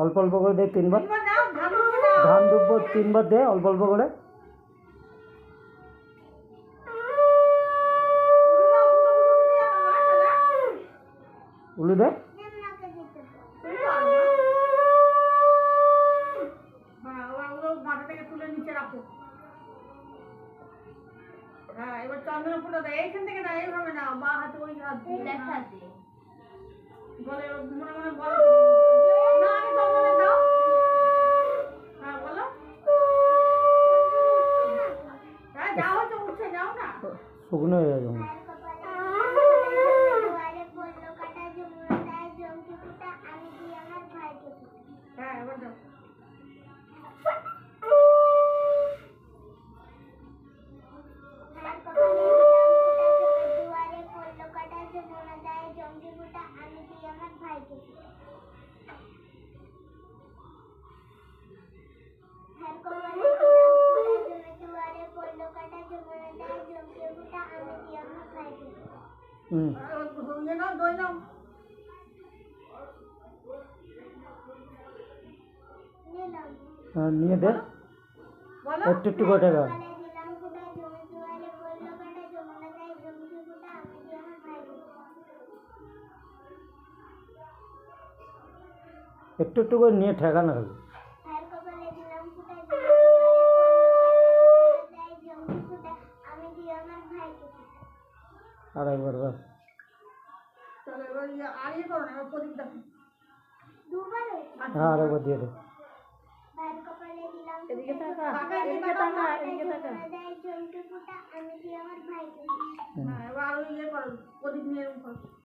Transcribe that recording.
অল্প অল্প করে দে 3 বার। তিনবার দাও, ধান দিতে দাও। ধান দুব্বো 3 বার দে অল্প অল্প করে। উলু দে। হ্যাঁ, ওগুলো মাথা থেকে তুলে নিচে রাখো। হ্যাঁ, এবার চন্দন ফুটো দাও, এইখান থেকে দাও, এইভাবে নাও, বা হাতে ওই হাত দিয়ে। বলে মনে মনে বলো, না আগে চন্দনে দাও। হ্যাঁ বলো। হ্যাঁ যাও, তো উঠে যাও না। শুকনো হয়ে যাবে। হ্যাঁ এবার দাও। ইয়ে নাও, দই নাও। হ্যাঁ নিয়ে দে, বলো। একটু একটু করে টাকা। একটু একটু করে নিয়ে ঠেকা না খালি। আর একবার বাস। চলো এবার আর ইয়ে করো না, এবার প্রদীপ দেখো। হ্যাঁ আর একবার দিয়ে দে। এদিকে তাকা, এদিকে তাকা, এদিকে তাকা। হ্যাঁ এবার আরো ইয়ে করো, প্রদীপ নিয়ে এরকম করো।